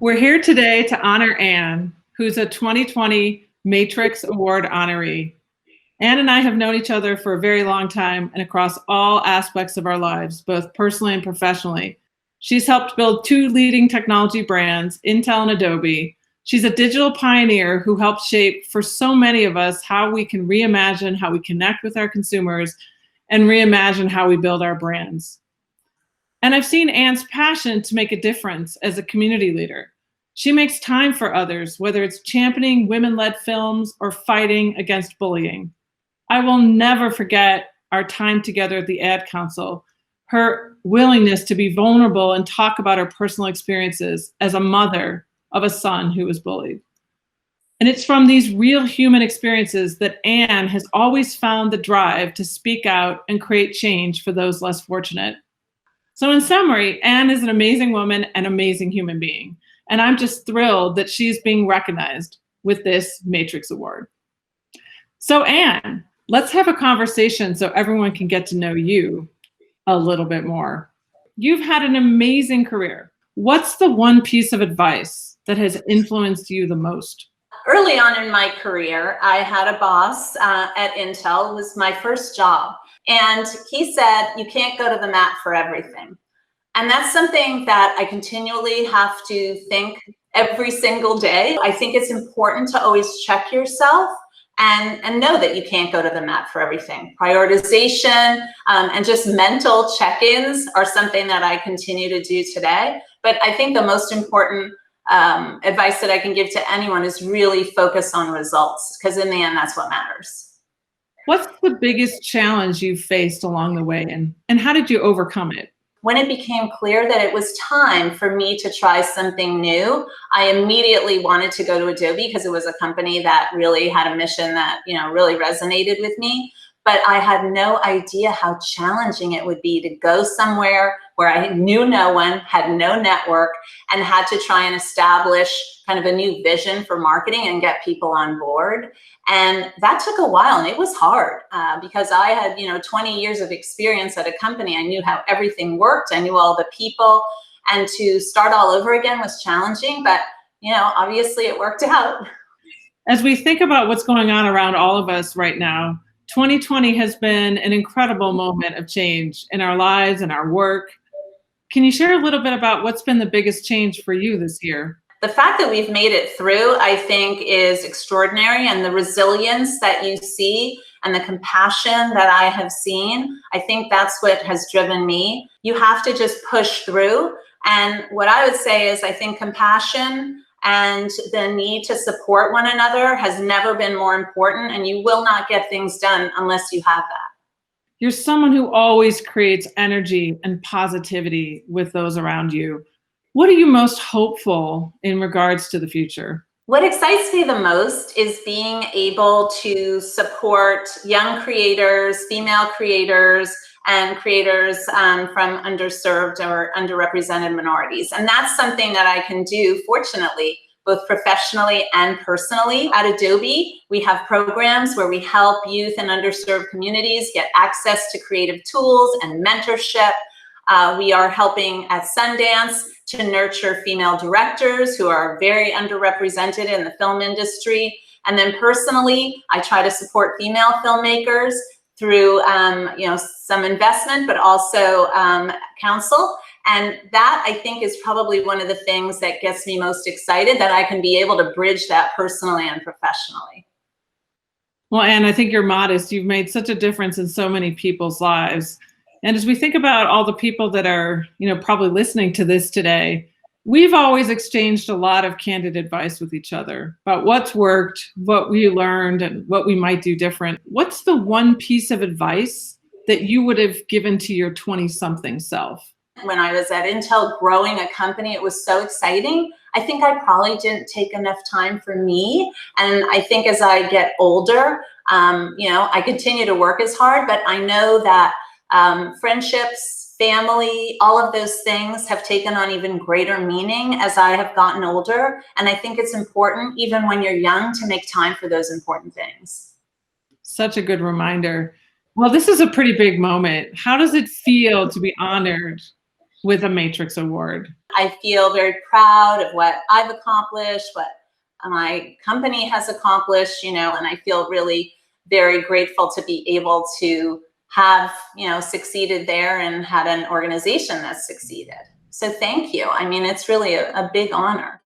We're here today to honor Anne, who's a 2020 Matrix Award honoree. Anne and I have known each other for a very long time and across all aspects of our lives, both personally and professionally. She's helped build two leading technology brands, Intel and Adobe. She's a digital pioneer who helped shape for so many of us how we can reimagine how we connect with our consumers and reimagine how we build our brands. And I've seen Anne's passion to make a difference as a community leader. She makes time for others, whether it's championing women-led films or fighting against bullying. I will never forget our time together at the Ad Council, her willingness to be vulnerable and talk about her personal experiences as a mother of a son who was bullied. And it's from these real human experiences that Anne has always found the drive to speak out and create change for those less fortunate. So in summary, Anne is an amazing woman and amazing human being. And I'm just thrilled that she's being recognized with this Matrix Award. So Anne, let's have a conversation so everyone can get to know you a little bit more. You've had an amazing career. What's the one piece of advice that has influenced you the most? Early on in my career, I had a boss at Intel. It was my first job. And he said, you can't go to the mat for everything. And that's something that I continually have to think every single day. I think it's important to always check yourself and know that you can't go to the mat for everything. Prioritization and just mental check-ins are something that I continue to do today. But I think the most important advice that I can give to anyone is really focus on results, because in the end, that's what matters. What's the biggest challenge you've faced along the way, and how did you overcome it? When it became clear that it was time for me to try something new, I immediately wanted to go to Adobe because it was a company that really had a mission that, really resonated with me. But I had no idea how challenging it would be to go somewhere where I knew no one, had no network, and had to try and establish kind of a new vision for marketing and get people on board. And that took a while, and it was hard because I had, 20 years of experience at a company. I knew how everything worked. I knew all the people, and to start all over again was challenging, but, obviously it worked out. As we think about what's going on around all of us right now, 2020 has been an incredible moment of change in our lives and our work. Can you share a little bit about what's been the biggest change for you this year? The fact that we've made it through, I think, is extraordinary, and the resilience that you see and the compassion that I have seen, I think that's what has driven me. You have to just push through. And what I would say is I think compassion and the need to support one another has never been more important, and you will not get things done unless you have that. You're someone who always creates energy and positivity with those around you. What are you most hopeful in regards to the future? What excites me the most is being able to support young creators, female creators, and creators from underserved or underrepresented minorities. And that's something that I can do, fortunately, both professionally and personally. At Adobe, we have programs where we help youth and underserved communities get access to creative tools and mentorship. We are helping at Sundance to nurture female directors who are very underrepresented in the film industry. And then personally, I try to support female filmmakers through some investment, but also counsel. And that, I think, is probably one of the things that gets me most excited, that I can be able to bridge that personally and professionally. Well, Anne, I think you're modest. You've made such a difference in so many people's lives. And as we think about all the people that are, probably listening to this today, we've always exchanged a lot of candid advice with each other about what's worked, what we learned, and what we might do different. What's the one piece of advice that you would have given to your 20-something self? When I was at Intel growing a company, it was so exciting. I think I probably didn't take enough time for me. And I think as I get older, I continue to work as hard, but I know that friendships, family, all of those things have taken on even greater meaning as I have gotten older. And I think it's important, even when you're young, to make time for those important things. Such a good reminder. Well, this is a pretty big moment. How does it feel to be honored with a Matrix Award? I feel very proud of what I've accomplished, what my company has accomplished, and I feel really very grateful to be able to have, succeeded there and had an organization that succeeded. So thank you. I mean, it's really a big honor.